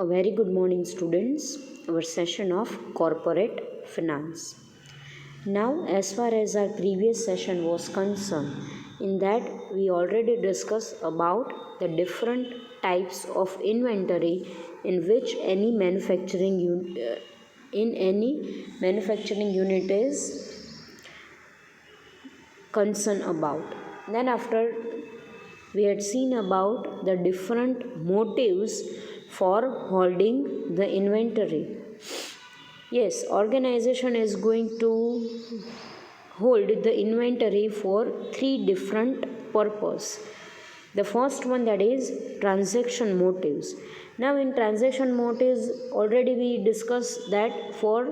A very good morning, students. Our session of corporate finance. Now, as far as our previous session was concerned, in that we already discussed about the different types of inventory in which any manufacturing unit is concerned about. Then after we had seen about the different motives for holding the inventory. Yes, organization is going to hold the inventory for three different purposes. The first one, that is transaction motives. Now in transaction motives already we discussed that for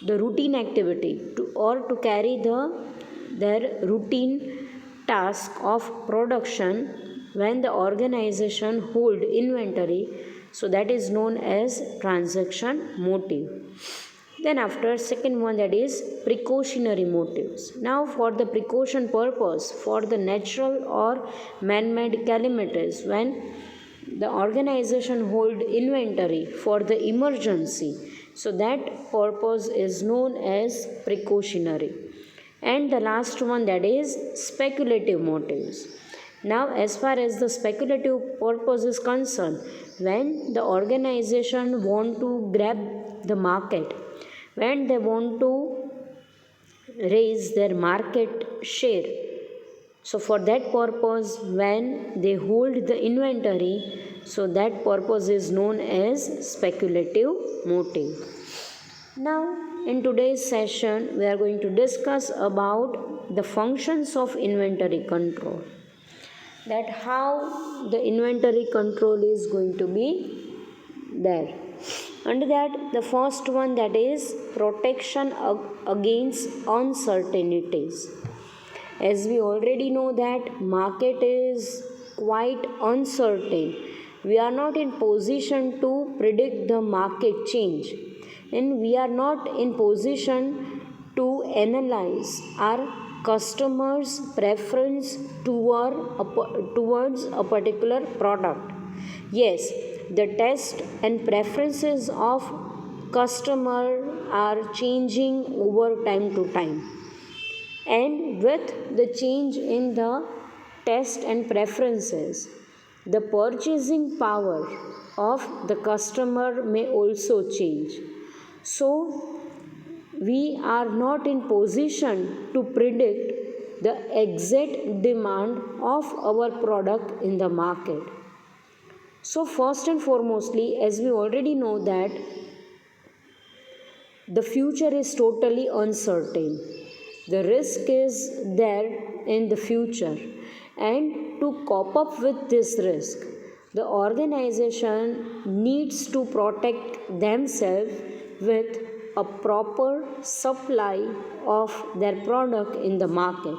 the routine activity to carry their routine task of production when the organization hold inventory, so that is known as transaction motive. Then after second one, that is precautionary motives. Now for the precaution purpose, for the natural or man-made calamities, when the organization hold inventory for the emergency, so that purpose is known as precautionary. And the last one, that is speculative motives. Now as far as the speculative purpose is concerned, when the organization want to grab the market, when they want to raise their market share, so for that purpose when they hold the inventory, so that purpose is known as speculative motive. Now in today's session we are going to discuss about the functions of inventory control, that how the inventory control is going to be there. Under that, the first one, that is protection against uncertainties. As we already know that market is quite uncertain, we are not in position to predict the market change, and we are not in position to analyze our customers' preference towards a particular product. Yes, the taste and preferences of customer are changing over time to time, and with the change in the taste and preferences, the purchasing power of the customer may also change. So we are not in position to predict the exact demand of our product in the market. So first and foremostly, as we already know that the future is totally uncertain, the risk is there in the future, and to cope up with this risk, the organization needs to protect themselves with a proper supply of their product in the market.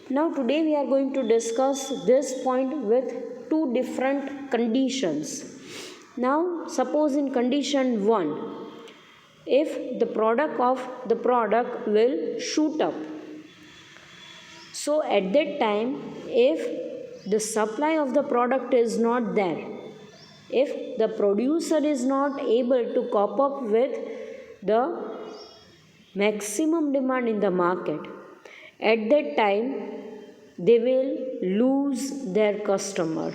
Now today we are going to discuss this point with two different conditions. Now suppose in condition 1, if the product will shoot up. So at that time, if the supply of the product is not there, if the producer is not able to cope up with the maximum demand in the market, at that time they will lose their customer,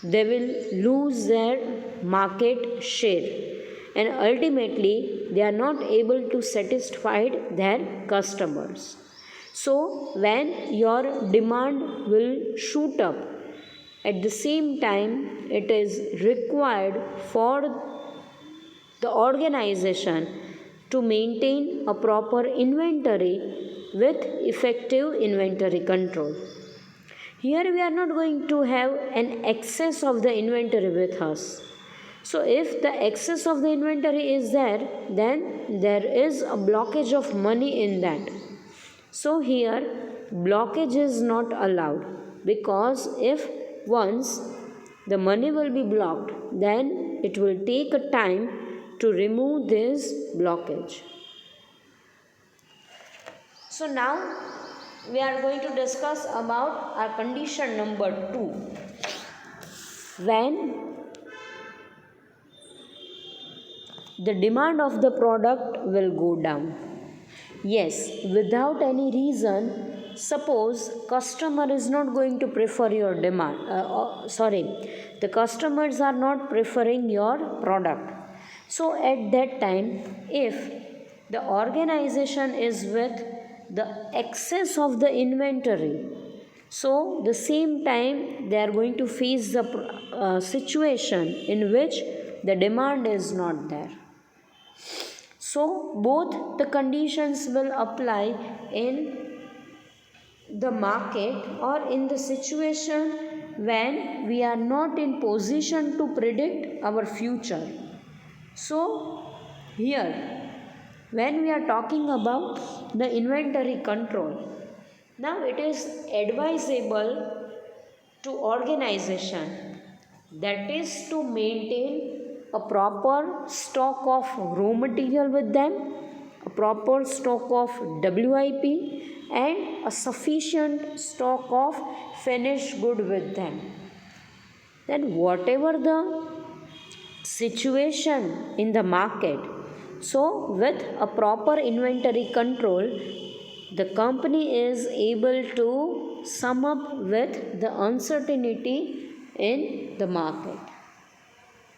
they will lose their market share, and ultimately they are not able to satisfy their customers. So when your demand will shoot up, at the same time it is required for the organization to maintain a proper inventory with effective inventory control. Here we are not going to have an excess of the inventory with us. So if the excess of the inventory is there, then there is a blockage of money in that. So here blockage is not allowed, because if once the money will be blocked, then it will take a time to remove this blockage. So now we are going to discuss about our condition number 2. when the demand of the product will go down. Yes, without any reason, suppose customer is not going to prefer your demand. The customers are not preferring your product. So at that time, if the organization is with the excess of the inventory, so the same time they are going to face the situation in which the demand is not there. So both the conditions will apply in the market or in the situation when we are not in position to predict our future. So here, when we are talking about the inventory control, now it is advisable to organization, that is to maintain a proper stock of raw material with them, a proper stock of WIP, and a sufficient stock of finished good with them. Then whatever the situation in the market, so with a proper inventory control, the company is able to sum up with the uncertainty in the market.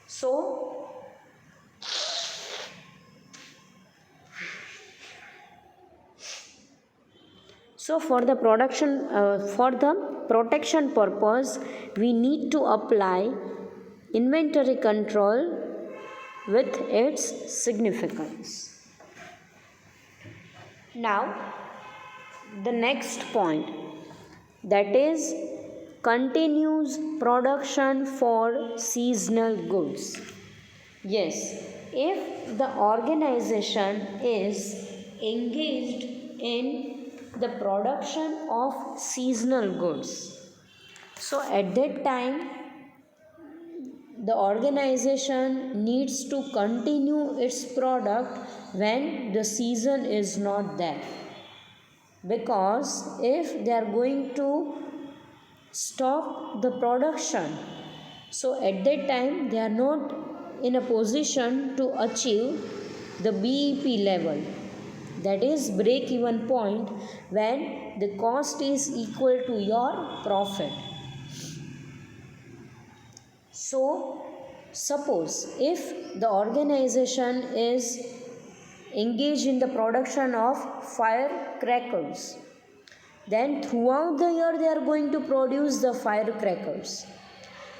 So for the protection purpose, we need to apply inventory control with its significance. Now, the next point, that is continuous production for seasonal goods. Yes, if the organization is engaged in the production of seasonal goods, so at that time the organization needs to continue its product when the season is not there, because if they are going to stop the production, so at that time they are not in a position to achieve the BEP level, that is break even point, when the cost is equal to your profit. So suppose if the organization is engaged in the production of firecrackers, then throughout the year they are going to produce the firecrackers.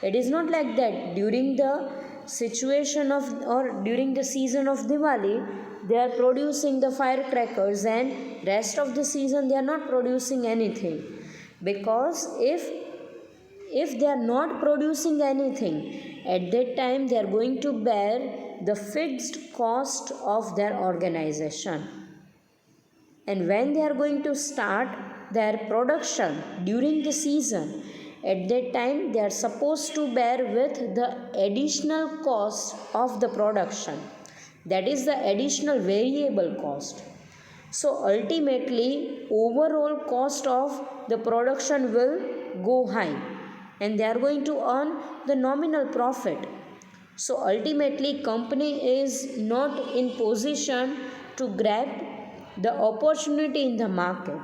It is not like that during the situation of or during the season of Diwali they are producing the firecrackers and rest of the season they are not producing anything, because if they are not producing anything, at that time they are going to bear the fixed cost of their organization. And when they are going to start their production during the season, at that time they are supposed to bear with the additional cost of the production, that is the additional variable cost. So ultimately overall cost of the production will go high and they are going to earn the nominal profit. So ultimately company is not in position to grab the opportunity in the market.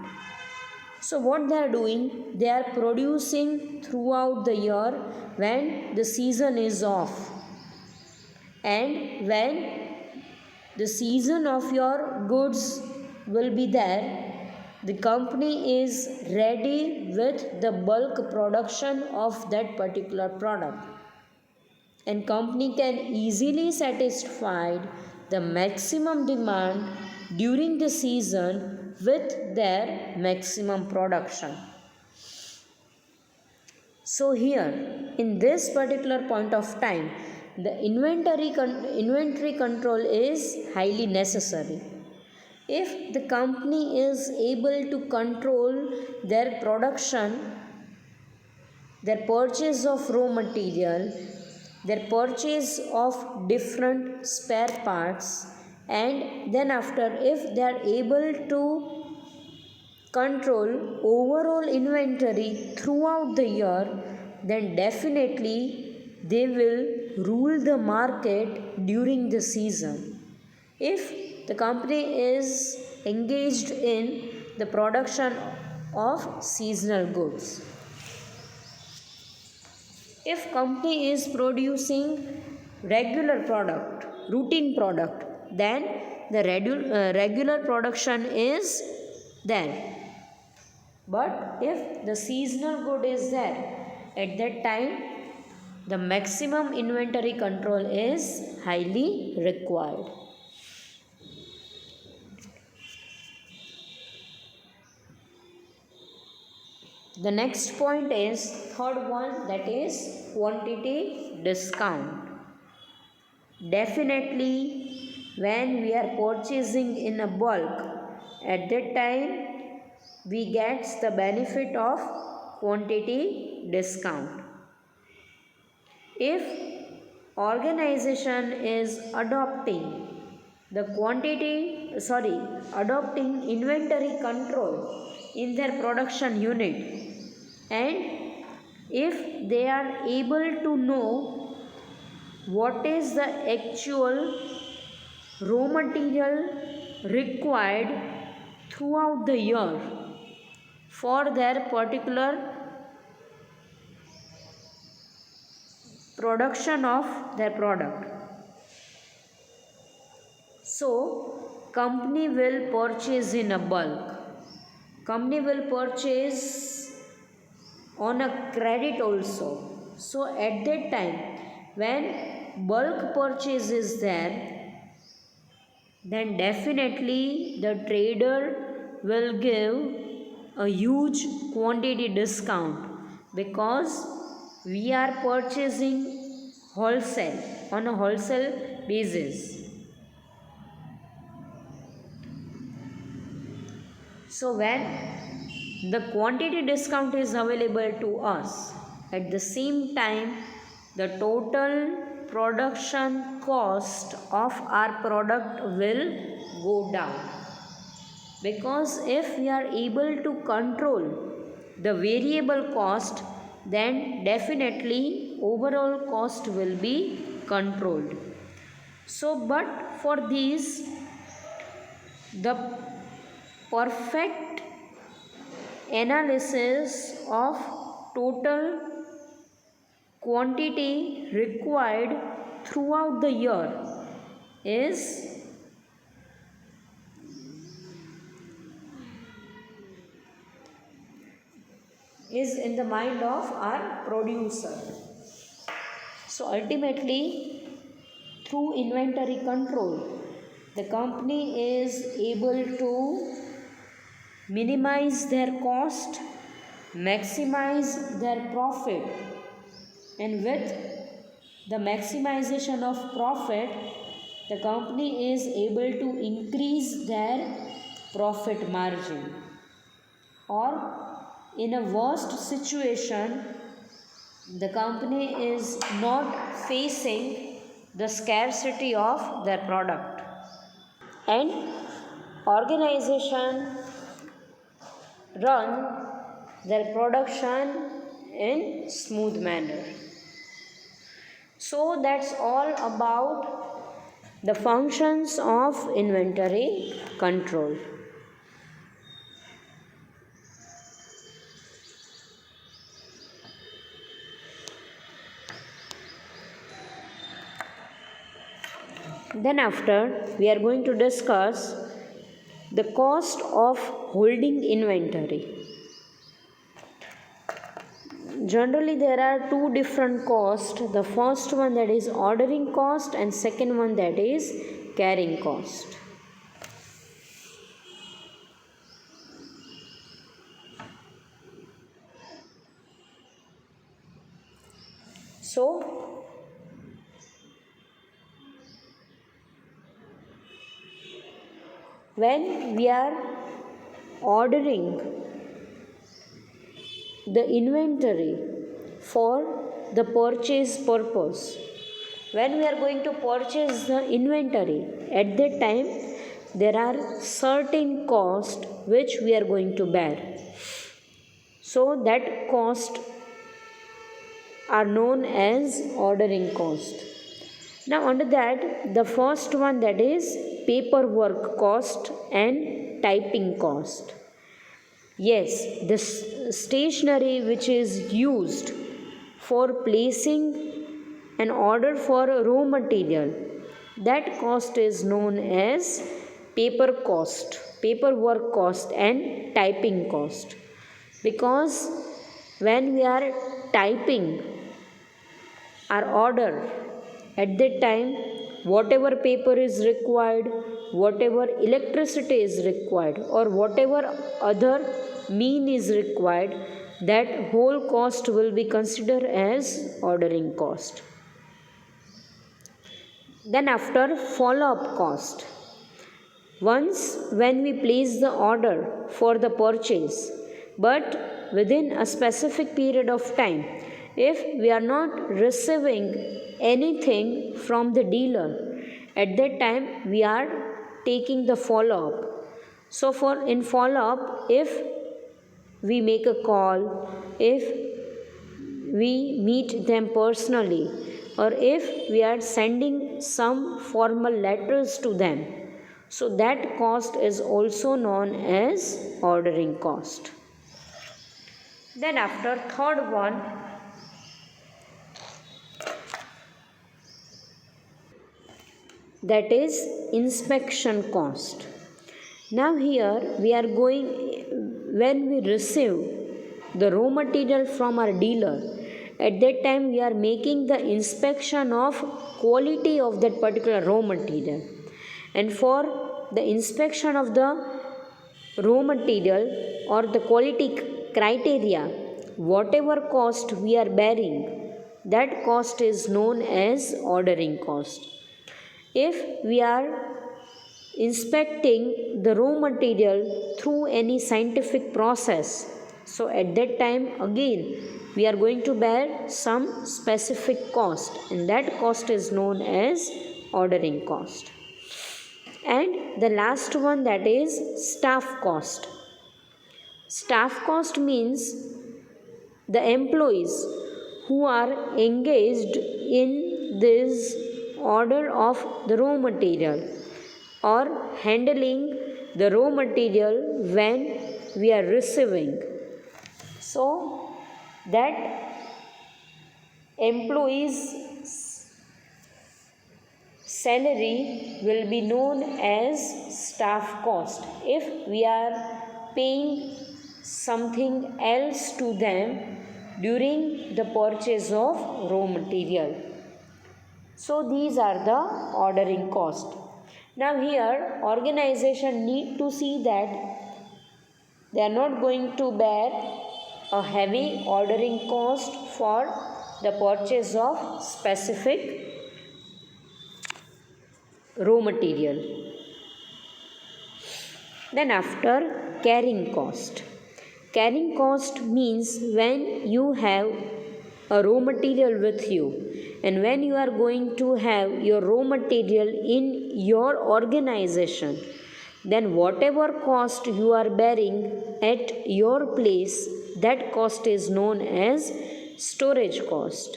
So what they are doing, they are producing throughout the year when the season is off, and when the season of your goods will be there, the company is ready with the bulk production of that particular product, and company can easily satisfy the maximum demand during the season with their maximum production. So here in this particular point of time, the inventory control is highly necessary. If the company is able to control their production, their purchase of raw material, their purchase of different spare parts, and then after if they are able to control overall inventory throughout the year, then definitely they will rule the market during the season. If the company is engaged in the production of seasonal goods, if company is producing regular product, routine product, then the regular production is there. But if the seasonal good is there, at that time the maximum inventory control is highly required. The next point is third one, that is quantity discount. Definitely when we are purchasing in a bulk, at that time we get the benefit of quantity discount. If organization is adopting adopting inventory control in their production unit, and if they are able to know what is the actual raw material required throughout the year for their particular production of their product, so company will purchase in a bulk. Company will purchase on a credit also. So at that time when bulk purchase is there, then definitely the trader will give a huge quantity discount, because we are purchasing wholesale on a wholesale basis. So when the quantity discount is available to us, at the same time the total production cost of our product will go down, because if we are able to control the variable cost, then definitely overall cost will be controlled. So but for these, the perfect analysis of total quantity required throughout the year is in the mind of our producer. So ultimately, through inventory control, the company is able to minimize their cost, maximize their profit, and with the maximization of profit, the company is able to increase their profit margin. Or in a worst situation, the company is not facing the scarcity of their product, and organization run their production in smooth manner. So that's all about the functions of inventory control. Then after, we are going to discuss the cost of holding inventory. Generally there are two different costs. The first one, that is ordering cost, and second one, that is carrying cost. So when we are ordering the inventory for the purchase purpose, when we are going to purchase the inventory, at that time there are certain costs which we are going to bear. So that cost are known as ordering cost. Now under that, the first one, that is paperwork cost and typing cost. Yes, the stationery which is used for placing an order for a raw material, that cost is known as paperwork cost and typing cost. Because when we are typing our order, at that time whatever paper is required, whatever electricity is required, or whatever other mean is required, that whole cost will be considered as ordering cost. Then after, follow up cost. Once when we place the order for the purchase, but within a specific period of time, if we are not receiving anything from the dealer, at that time we are taking the follow up. So for in follow up, if we make a call, if we meet them personally, or if we are sending some formal letters to them, so that cost is also known as ordering cost. Then after, third one, that is inspection cost. Now here we are going, when we receive the raw material from our dealer, at that time we are making the inspection of quality of that particular raw material. And for the inspection of the raw material or the quality criteria, whatever cost we are bearing, that cost is known as ordering cost. If we are inspecting the raw material through any scientific process, so at that time again we are going to bear some specific cost, and that cost is known as ordering cost. And the last one, that is staff cost. Staff cost means the employees who are engaged in this order of the raw material, or handling the raw material when we are receiving. So that employees salary will be known as staff cost if we are paying something else to them during the purchase of raw material. So these are the ordering cost. Now here organization need to see that they are not going to bear a heavy ordering cost for the purchase of specific raw material. Then after, carrying cost. Carrying cost means when you have a raw material with you, and when you are going to have your raw material in your organization, then whatever cost you are bearing at your place, that cost is known as storage cost.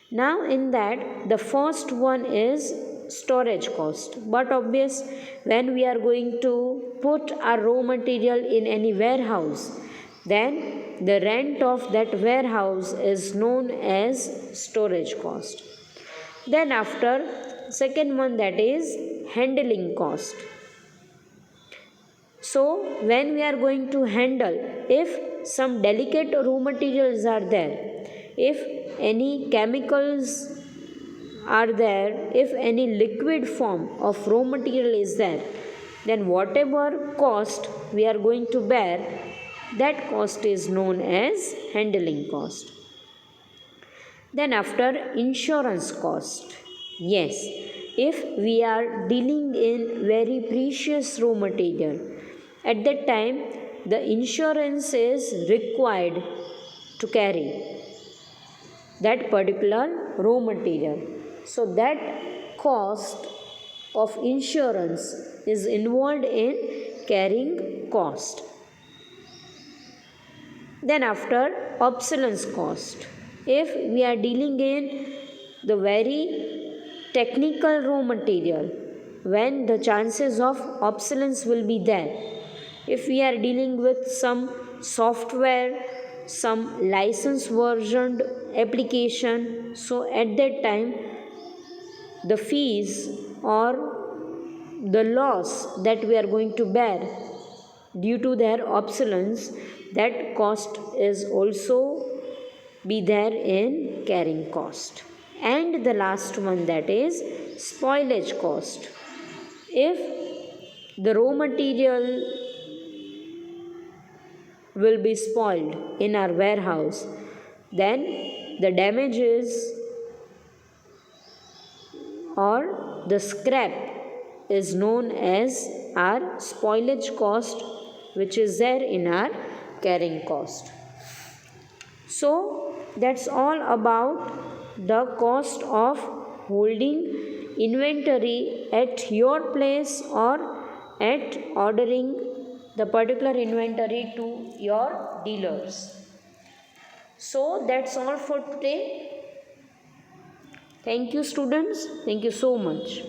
Now in that, the first one is storage cost. But obvious, when we are going to put our raw material in any warehouse, then the rent of that warehouse is known as storage cost. Then after, second one, that is handling cost. So when we are going to handle, if some delicate raw materials are there, if any chemicals are there, if any liquid form of raw material is there, then whatever cost we are going to bear, that cost is known as handling cost. Then after, insurance cost. Yes, if we are dealing in very precious raw material, at that time the insurance is required to carry that particular raw material. So that cost of insurance is involved in carrying cost. Then after, obsolescence cost. If we are dealing in the very technical raw material, when the chances of obsolescence will be there. If we are dealing with some software, some license versioned application, so at that time the fees or the loss that we are going to bear due to their obsolescence, that cost is also be there in carrying cost. And the last one, that is spoilage cost. If the raw material will be spoiled in our warehouse, then the damages or the scrap is known as our spoilage cost, which is there in our carrying cost. So that's all about the cost of holding inventory at your place or at ordering the particular inventory to your dealers. So that's all for today. Thank you, students. Thank you so much.